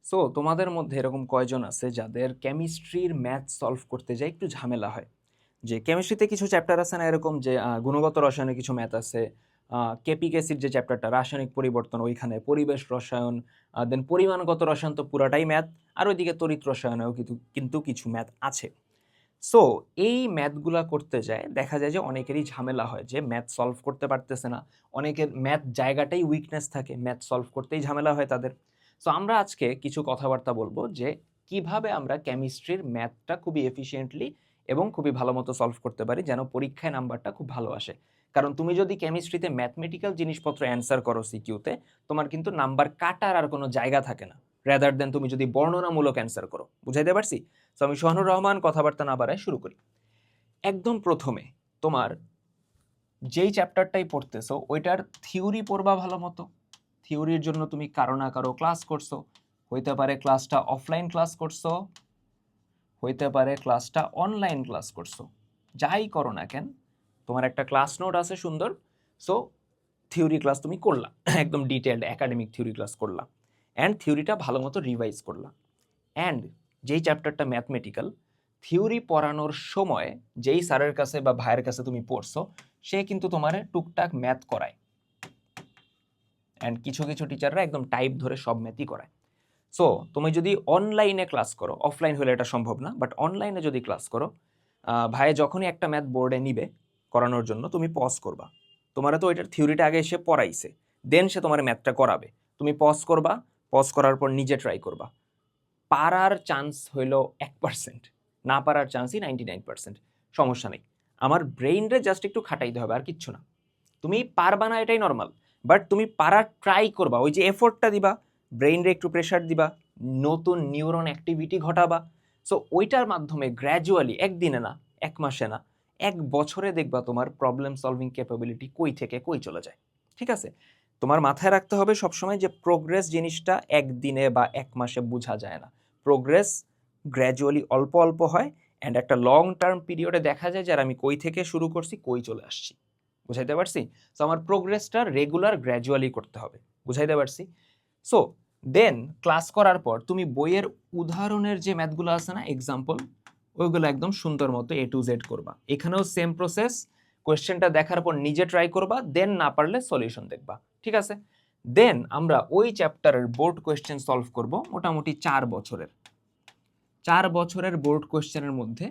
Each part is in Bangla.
সো তোমাদের মধ্যে এরকম কয়জন আছে যাদের কেমিস্ট্রির ম্যাথ সলভ করতে যায় একটু ঝামেলা হয়? যে কেমিস্ট্রিতে কিছু চ্যাপ্টার আছে না এরকম যে গুণগত রসায়নে কিছু ম্যাথ আছে, কেপিক অ্যাসিড যে চ্যাপ্টারটা রাসায়নিক পরিবর্তন ওইখানে পরিবেশ রসায়ন, দেন পরিমাণগত রসায়ন তো পুরাটাই ম্যাথ, আর ওইদিকে তড়িৎ রসায়নেও কিন্তু কিন্তু কিছু ম্যাথ আছে। সো এই ম্যাথগুলা করতে যায় দেখা যায় যে অনেকেরই ঝামেলা হয় যে ম্যাথ সলভ করতে পারতেছে না। অনেকের ম্যাথ জায়গাটাই উইকনেস থাকে, ম্যাথ সলভ করতেই ঝামেলা হয় তাদের। সো আমরা আজকে কিছু কথাবার্তা বলবো যে কিভাবে আমরা কেমিস্ট্রির ম্যাথটা খুবই এফিশিয়েন্টলি এবং খুবই ভালো মতো সলভ করতে পারি যেন পরীক্ষায় নাম্বারটা খুব ভালো আসে। কারণ তুমি যদি কেমিস্ট্রিতে ম্যাথমেটিক্যাল জিনিসপত্র অ্যান্সার করো সিকিউতে, তোমার কিন্তু নাম্বার কাটার আর কোনো জায়গা থাকে না, রেদার দেন তুমি যদি বর্ণনামূলক অ্যান্সার করো। বুঝাইতে পারছি? তো আমি সোহানুর রহমান, কথাবার্তা না বাড়ায় শুরু করি। একদম প্রথমে তোমার যেই চ্যাপ্টারটাই পড়তেছো ওইটার থিওরি পড়বা ভালো মতো। থিওরির জন্য তুমি কারো না কারো ক্লাস করছো, হইতে পারে ক্লাসটা অফলাইন ক্লাস করছো, হইতে পারে ক্লাসটা অনলাইন ক্লাস করছো। যাই করো না কেন, তোমার একটা ক্লাস নোট আছে সুন্দর। সো থিওরি ক্লাস তুমি করলা, একদম ডিটেলড একাডেমিক থিওরি ক্লাস করলা, অ্যান্ড থিওরিটা ভালো মতো রিভাইজ করলা। অ্যান্ড যেই চ্যাপ্টারটা ম্যাথমেটিক্যাল, থিওরি পড়ানোর সময় যেই স্যারের কাছে বা ভাইয়ের কাছে তুমি পড়ছো সে কিন্তু তোমার টুকটাক ম্যাথ করায়, অ্যান্ড কিছু কিছু টিচাররা একদম টাইপ ধরে সব ম্যাথই করায়। সো তুমি যদি অনলাইনে ক্লাস করো, অফলাইন হলে এটা সম্ভব না, বাট অনলাইনে যদি ক্লাস করো, ভাই যখনই একটা ম্যাথ বোর্ডে নিবে করানোর জন্য তুমি পজ করবা। তোমার তো ওইটার থিওরিটা আগে এসে পড়াইছে, দেন সে তোমার ম্যাথটা করাবে। তুমি পজ করবা, পজ করার পর নিজে ট্রাই করবা। পারার চান্স হইল 1%, না পারার চান্সই 99%। সমস্যা নেই, আমার ব্রেইনরে জাস্ট একটু খাটাইতে হবে, আর কিচ্ছু না। তুমি পারবা না এটাই নর্মাল, বাট তুমি পারার ট্রাই করবা, ওই যে এফোর্টটা দিবা, ব্রেইনরে একটু প্রেশার দিবা, নতুন নিউরন অ্যাক্টিভিটি ঘটাবা। সো ওইটার মাধ্যমে গ্র্যাজুয়ালি, একদিনে না, এক মাসে না, 1 বছরে দেখবা তোমার প্রবলেম সলভিং ক্যাপাবিলিটি কই থেকে কই চলে যায়। ঠিক আছে? তোমার মাথায় রাখতে হবে সবসময় যে প্রোগ্রেস জিনিসটা একদিনে বা 1 মাসে বোঝা যায় না। প্রোগ্রেস গ্র্যাজুয়ালি অল্প অল্প হয়, অ্যান্ড একটা লং টার্ম পিরিয়ডে দেখা যায় যে আর আমি কই থেকে শুরু করছি কই চলে আসছি। বুঝাইতে পারছি? সো আমার প্রোগ্রেসটা রেগুলার গ্র্যাজুয়ালি করতে হবে। বুঝাইতে পারছি? সো দেন ক্লাস করার পর তুমি বইয়ের উদাহরণের যে ম্যাথগুলো আছে না, এক্সাম্পল, ওইগুলো একদম সুন্দর মতো A to Z করবা। এখানেও সেম প্রসেস, কোয়েশ্চেনটা দেখার পর নিজে ট্রাই করবা, দেন না পারলে সলিউশন দেখবা। ঠিক আছে? দেন আমরা ওই চ্যাপ্টারের বোর্ড কোয়েশ্চেন সলভ করব মোটামুটি 4 বছরের। 4 বছরের বোর্ড কোয়েশ্চেনের মধ্যে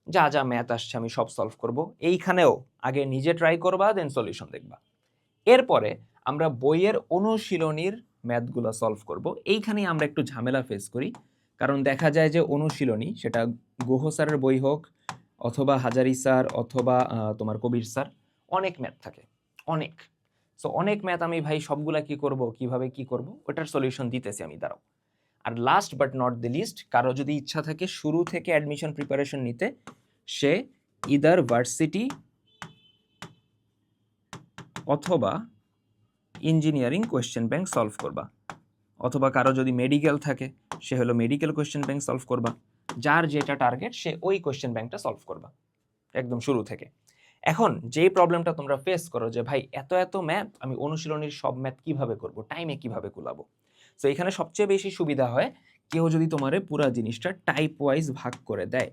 যা যা ম্যাথ আসছে আমি সব সলভ করব। এইখানেও আগে নিজে ট্রাই করবা, দেন সলিউশন দেখবা। এরপরে আমরা বইয়ের অনুশীলনীর ম্যাথগুলো সলভ করব। এইখানেই আমরা একটু ঝামেলা ফেস করি, কারণ দেখা যায় যে অনুশীলনী, সেটা গুহ স্যারের বই হোক অথবা হাজারি স্যার অথবা তোমার কবির স্যার, অনেক ম্যাথ থাকে, অনেক। সো অনেক ম্যাথ আমি ভাই সবগুলা কি করব, কিভাবে কি করব, ওটার সলিউশন দিতেছি আমি, দাঁড়াও। আর last but not the least, কারো যদি ইচ্ছা থাকে শুরু থেকে অ্যাডমিশন প্রিপারেশন নিতে, সে ইদার ভার্সিটি অথবা ইঞ্জিনিয়ারিং কোয়েশ্চেন ব্যাংক সলভ করবা, অথবা কারো যদি মেডিকেল থাকে সে হলো মেডিকেল কোয়েশ্চেন ব্যাংক সলভ করবা। যার যেটা টার্গেট সে ওই কোয়েশ্চেন ব্যাংকটা সলভ করবা একদম শুরু থেকে। এখন যেই প্রবলেমটা তোমরা ফেস করো যে ভাই এত এত ম্যাথ, আমি অনুশীলনীর সব ম্যাথ কিভাবে করব, টাইমে কিভাবে কুলাবো। সো এখানে সবচেয়ে বেশি সুবিধা হয় কেউ যদি তোমারে পুরা জিনিসটা টাইপ ওয়াইজ ভাগ করে দেয়,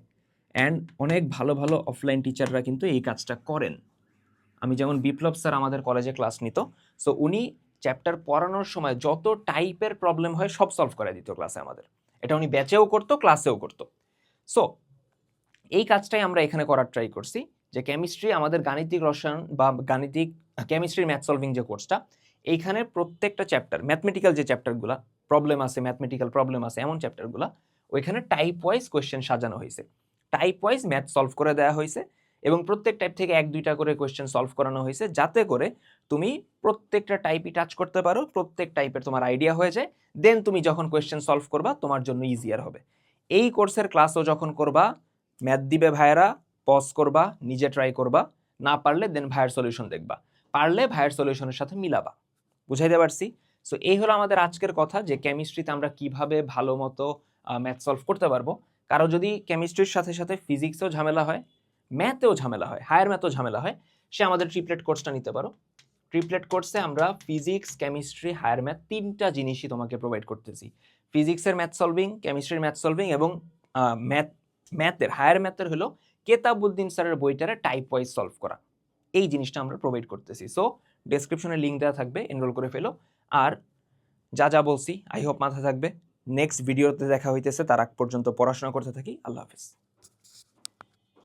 অ্যান্ড অনেক ভালো ভালো অফলাইন টিচাররা কিন্তু এই কাজটা করেন। আমি যেমন বিপ্লব স্যার আমাদের কলেজে ক্লাস নিত, সো উনি চ্যাপ্টার পড়ানোর সময় যত টাইপের প্রবলেম হয় সব সলভ করে দিত ক্লাসে আমাদের। এটা উনি ব্যাচেও করতো, ক্লাসেও করতো। সো এই কাজটাই আমরা এখানে করার ট্রাই করছি, যে কেমিস্ট্রি আমাদের গাণিতিক রসায়ন বা গাণিতিক কেমিস্ট্রি ম্যাথ সলভিং যে কোর্সটা, এইখানে প্রত্যেকটা চ্যাপ্টার ম্যাথমেটিক্যাল যে চ্যাপ্টারগুলো প্রবলেম আছে, ম্যাথমেটিক্যাল প্রবলেম আছে এমন চ্যাপ্টারগুলো, ওইখানে টাইপ ওয়াইজ কোয়েশ্চেন সাজানো হয়েছে, টাইপ ওয়াইজ ম্যাথ সলভ করে দেওয়া হয়েছে, এবং প্রত্যেক টাইপ থেকে 1-2টা করে কোয়েশ্চেন সলভ করানো হয়েছে, যাতে করে তুমি প্রত্যেকটা টাইপই টাচ করতে পারো, প্রত্যেক টাইপের তোমার আইডিয়া হয়ে যায়। দেন তুমি যখন কোয়েশ্চেন সলভ করবা তোমার জন্য ইজিয়ার হবে। এই কোর্সের ক্লাসও যখন করবা, ম্যাথ দিবে ভাইয়েরা, পজ করবা, নিজে ট্রাই করবা, না পারলে দেন ভাইয়ের সলিউশন দেখবা, পারলে ভাইয়ের সলিউশনের সাথে মিলাবা। বুঝাইতে পারছি? সো এই হলো আমাদের আজকের কথা, যে কেমিস্ট্রিতে আমরা কিভাবে ভালো মতো ম্যাথ সলভ করতে পারবো। কারো যদি কেমিস্ট্রির সাথে সাথে ফিজিক্সেও ঝামেলা হয়, ম্যাথেও ঝামেলা হয়, হায়ার ম্যাথেও ঝামেলা হয়, সে আমাদের ট্রিপলেট কোর্সটা নিতে পারো। ট্রিপলেট কোর্সে আমরা ফিজিক্স, কেমিস্ট্রি, হায়ার ম্যাথ 3টা জিনিসই তোমাকে প্রোভাইড করতেছি। ফিজিক্সের ম্যাথ সলভিং, কেমিস্ট্রির ম্যাথ সলভিং এবং ম্যাথের হায়ার ম্যাথের হলো কেতাবুদ্দিন স্যারের বইটারে টাইপ ওয়াইজ সলভ করা। এই জিনিসটা আমরা প্রোভাইড করতেছি। সো ডেসক্রিপশনে লিঙ্ক দেওয়া থাকবে, এনরোল করে ফেলো। আর যা যা বলছি আই হোপ মাথা থাকবে। নেক্সট ভিডিওতে দেখা হইতেছে, তার আগ পর্যন্ত পড়াশোনা করতে থাকি। আল্লাহ হাফিজ।